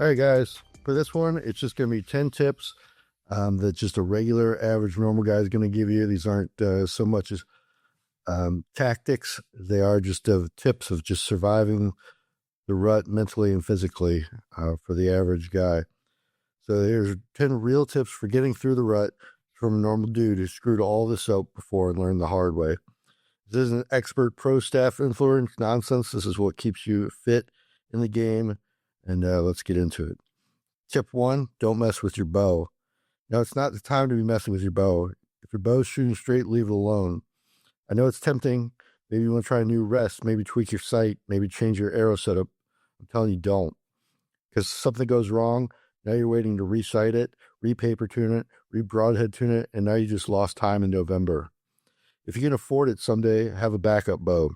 All right, guys, for this one, it's just going to be 10 tips that just a regular, average, normal guy is going to give you. These aren't so much as tactics. They are just tips of just surviving the rut mentally and physically for the average guy. So here's 10 real tips for getting through the rut from a normal dude who screwed all this up before and learned the hard way. This isn't expert pro staff influence nonsense. This is what keeps you fit in the game. And let's get into it. Tip 1, don't mess with your bow. Now, it's not the time to be messing with your bow. If your bow's shooting straight, leave it alone. I know it's tempting. Maybe you want to try a new rest, maybe tweak your sight, maybe change your arrow setup. I'm telling you, don't. Because something goes wrong, now you're waiting to re-sight it, re-paper tune it, re-broadhead tune it, and now you just lost time in November. If you can afford it someday, have a backup bow.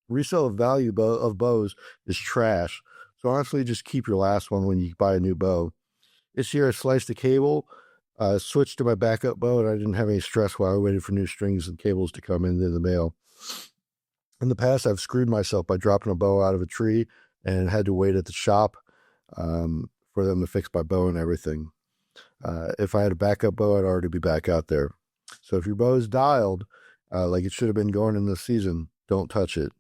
Resale value of bows is trash. So honestly, just keep your last one when you buy a new bow. This year I sliced a cable, switched to my backup bow, and I didn't have any stress while I waited for new strings and cables to come in the mail. In the past, I've screwed myself by dropping a bow out of a tree and had to wait at the shop for them to fix my bow and everything. If I had a backup bow, I'd already be back out there. So if your bow is dialed like it should have been going in the season, don't touch it.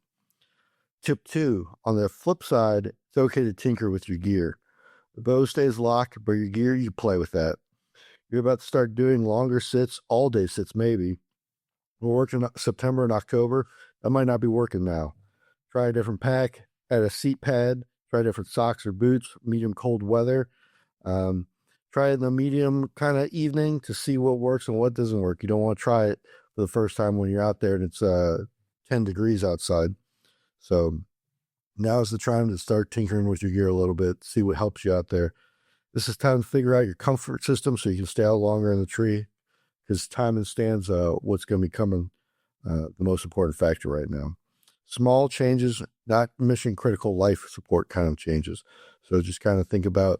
Tip 2, on the flip side, it's okay to tinker with your gear. The bow stays locked, but your gear, you play with that. You're about to start doing longer sits, all-day sits maybe. We're working September and October. That might not be working now. Try a different pack, add a seat pad, try different socks or boots, medium cold weather. Try the medium kind of evening to see what works and what doesn't work. You don't want to try it for the first time when you're out there and it's 10 degrees outside. So now is the time to start tinkering with your gear a little bit, see what helps you out there. This is time to figure out your comfort system so you can stay out longer in the tree, because time and stands what's going to be coming the most important factor right now. Small changes, not mission critical life support kind of changes. So just kind of think about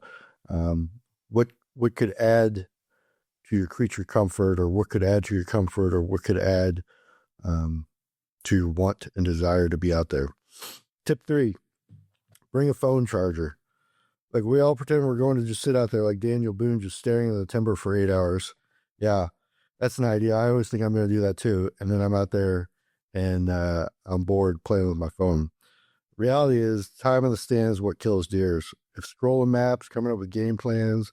what could add to your creature comfort, or what could add to your comfort, or what could add to your want and desire to be out there. Tip 3, bring a phone charger. Like, we all pretend we're going to just sit out there like Daniel Boone, just staring at the timber for 8 hours. Yeah, that's an idea. I always think I'm going to do that too. And then I'm out there and I'm bored playing with my phone. Reality is, time in the stand is what kills deers. If scrolling maps, coming up with game plans,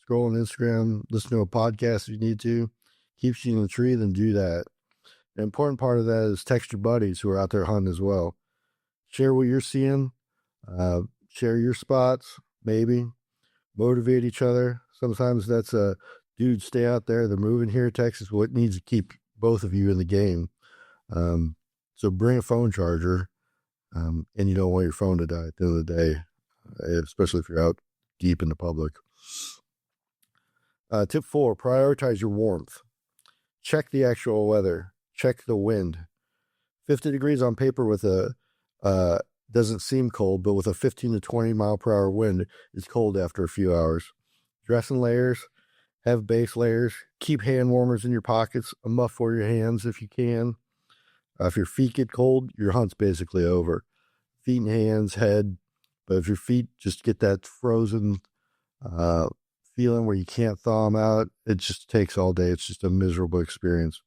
scrolling Instagram, listen to a podcast if you need to, keeps you in the tree, then do that. The important part of that is text your buddies who are out there hunting as well. Share what you're seeing. Share your spots, maybe. Motivate each other. Sometimes that's a dude, stay out there. They're moving here, Texas. What needs to keep both of you in the game? So bring a phone charger, and you don't want your phone to die at the end of the day, especially if you're out deep in the public. Tip 4, prioritize your warmth. Check the actual weather. Check the wind. 50 degrees on paper with doesn't seem cold, but with a 15 to 20 mile per hour wind, it's cold after a few hours. Dress in layers, have base layers, keep hand warmers in your pockets, a muff for your hands if you can. If your feet get cold, your hunt's basically over. Feet and hands, head, but if your feet just get that frozen feeling where you can't thaw them out, it just takes all day. It's just a miserable experience.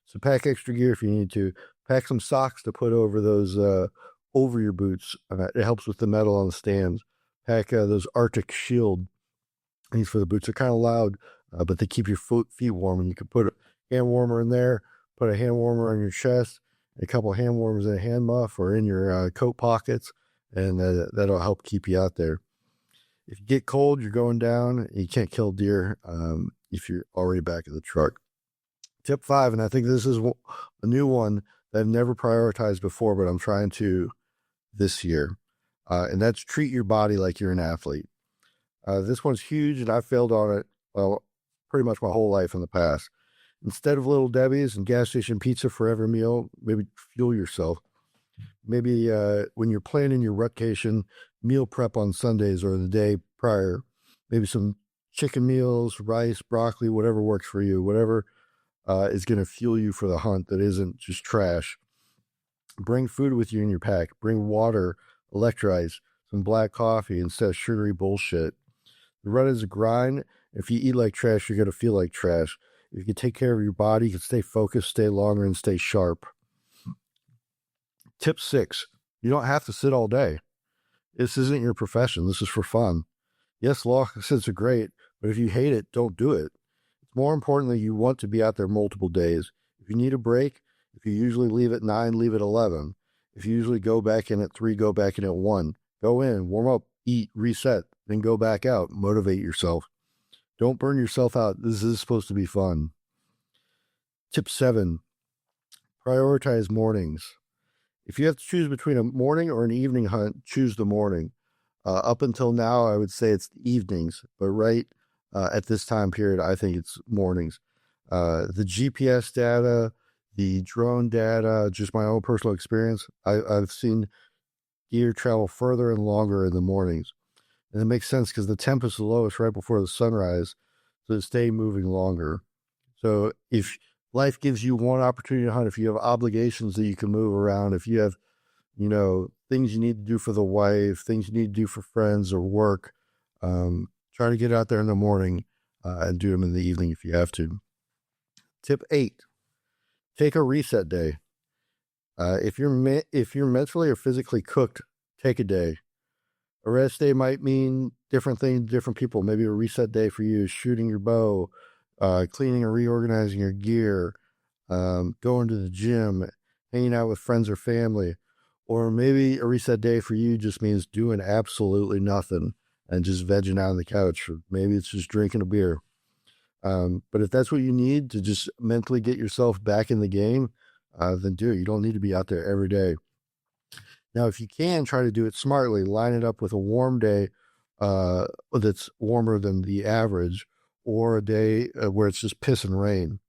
So pack extra gear if you need to. Pack some socks to put over those, over your boots. It helps with the metal on the stands. Pack those Arctic Shield. These for the boots are kind of loud, but they keep your feet warm. And you can put a hand warmer in there, put a hand warmer on your chest, a couple of hand warmers in a hand muff or in your coat pockets, and that'll help keep you out there. If you get cold, you're going down. You can't kill deer if you're already back at the truck. Tip 5, and I think this is a new one that I've never prioritized before, but I'm trying to this year. And that's treat your body like you're an athlete. This one's huge, and I failed on it, well, pretty much my whole life in the past. Instead of Little Debbie's and gas station pizza for every meal, maybe fuel yourself. Maybe when you're planning your rutcation, meal prep on Sundays or the day prior, maybe some chicken meals, rice, broccoli, whatever works for you, whatever is going to fuel you for the hunt that isn't just trash. Bring food with you in your pack. Bring water, electrolytes, some black coffee instead of sugary bullshit. The run is a grind. If you eat like trash, you're going to feel like trash. If you can take care of your body, you can stay focused, stay longer, and stay sharp. Tip 6, you don't have to sit all day. This isn't your profession. This is for fun. Yes, long sits are great, but if you hate it, don't do it. It's more important that you want to be out there multiple days. If you need a break, if you usually leave at 9, leave at 11. If you usually go back in at 3, go back in at 1. Go in, warm up, eat, reset, then go back out. Motivate yourself. Don't burn yourself out. This is supposed to be fun. Tip 7, prioritize mornings. If you have to choose between a morning or an evening hunt, choose the morning. Up until now, I would say it's the evenings, but right at this time period, I think it's mornings. The GPS data, the drone data, just my own personal experience, I've seen deer travel further and longer in the mornings. And it makes sense because the temp is the lowest right before the sunrise, so they stay moving longer. So if life gives you one opportunity to hunt, if you have obligations that you can move around, if you have, things you need to do for the wife, things you need to do for friends or work, try to get out there in the morning and do them in the evening if you have to. Tip 8, take a reset day. If you're mentally or physically cooked, take a day. A rest day might mean different things to different people. Maybe a reset day for you is shooting your bow, cleaning or reorganizing your gear, going to the gym, hanging out with friends or family. Or maybe a reset day for you just means doing absolutely nothing and just vegging out on the couch. Or maybe it's just drinking a beer. But if that's what you need to just mentally get yourself back in the game, then do it. You don't need to be out there every day. Now, if you can, try to do it smartly. Line it up with a warm day that's warmer than the average, or a day where it's just piss and rain.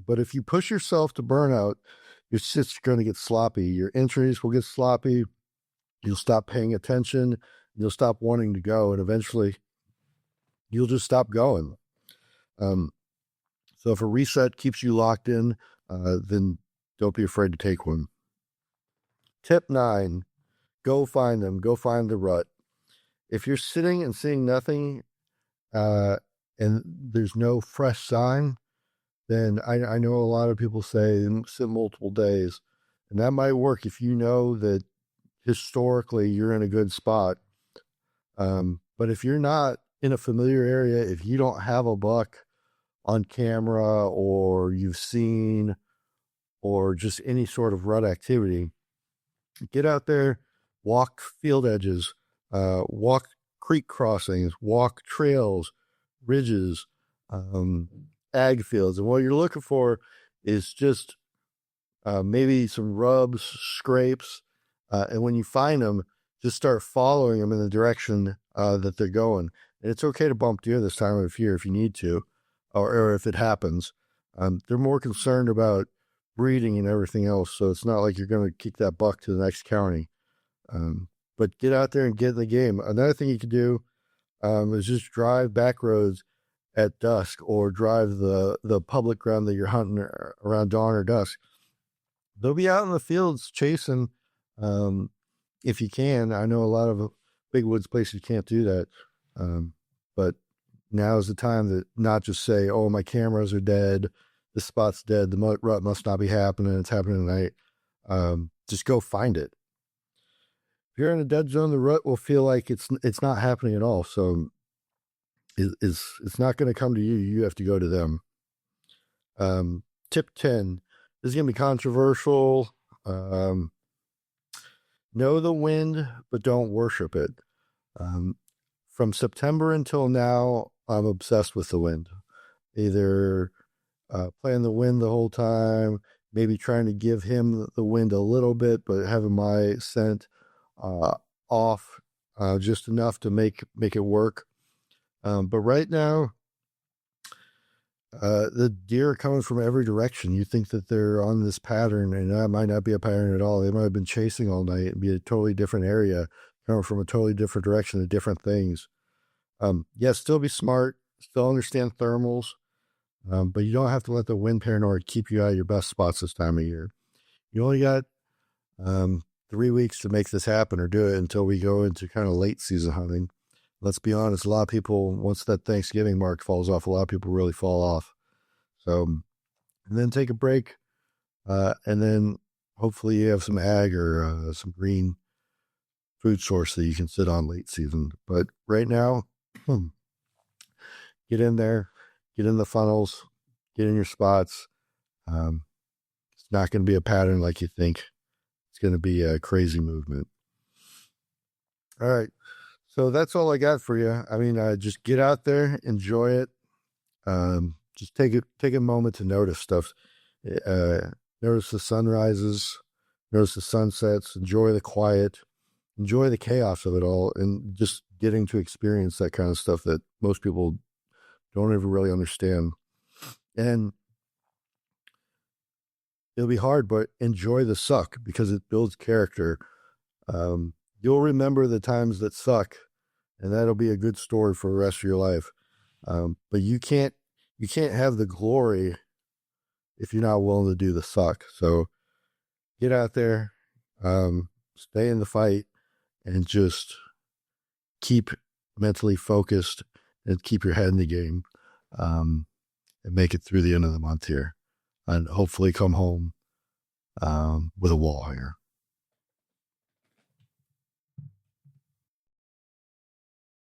But if you push yourself to burnout, your shit's going to get sloppy. Your entries will get sloppy. You'll stop paying attention. You'll stop wanting to go, and eventually you'll just stop going. So if a reset keeps you locked in, then don't be afraid to take one. Tip 9, go find them. Go find the rut. If you're sitting and seeing nothing and there's no fresh sign, then I know a lot of people say sit multiple days. And that might work if you know that historically you're in a good spot. But if you're not in a familiar area, if you don't have a buck on camera or you've seen or just any sort of rut activity, get out there, walk field edges, walk creek crossings, walk trails, ridges, ag fields. And what you're looking for is just maybe some rubs, scrapes. And when you find them, just start following them in the direction that they're going. And it's okay to bump deer this time of year if you need to, or if it happens. They're more concerned about breeding and everything else, so it's not like you're going to kick that buck to the next county. But get out there and get in the game. Another thing you could do is just drive back roads at dusk, or drive the public ground that you're hunting around dawn or dusk. They'll be out in the fields chasing if you can. I know a lot of big woods places can't do that, but now is the time to not just say, oh, my cameras are dead, the spot's dead, the rut must not be happening, it's happening tonight. Just go find it. If you're in a dead zone, the rut will feel like it's not happening at all. So it's not going to come to you. You have to go to them. Tip 10. This is going to be controversial. Know the wind, but don't worship it. From September until now, I'm obsessed with the wind. Either playing the wind the whole time, maybe trying to give him the wind a little bit, but having my scent off just enough to make it work. But right now, the deer are coming from every direction. You think that they're on this pattern, and that might not be a pattern at all. They might have been chasing all night and be a totally different area, coming from a totally different direction to different things. Yes, still be smart, still understand thermals, but you don't have to let the wind paranoia keep you out of your best spots this time of year. You only got 3 weeks to make this happen or do it until we go into kind of late season hunting. Let's be honest, a lot of people, once that Thanksgiving mark falls off, a lot of people really fall off. So, and then take a break, and then hopefully you have some ag or some green food source that you can sit on late season. But right now, get in there, get in the funnels, get in your spots. It's not going to be a pattern like you think. It's going to be a crazy movement. All right. So that's all I got for you. I mean, just get out there, enjoy it. Just take a moment to notice stuff. Notice the sunrises, notice the sunsets, enjoy the quiet, enjoy the chaos of it all, and just getting to experience that kind of stuff that most people don't ever really understand. And it'll be hard, but enjoy the suck because it builds character. You'll remember the times that suck, and that'll be a good story for the rest of your life. But you can't have the glory if you're not willing to do the suck. So get out there, stay in the fight, and just keep mentally focused and keep your head in the game, and make it through the end of the month here, and hopefully come home with a wall hanger.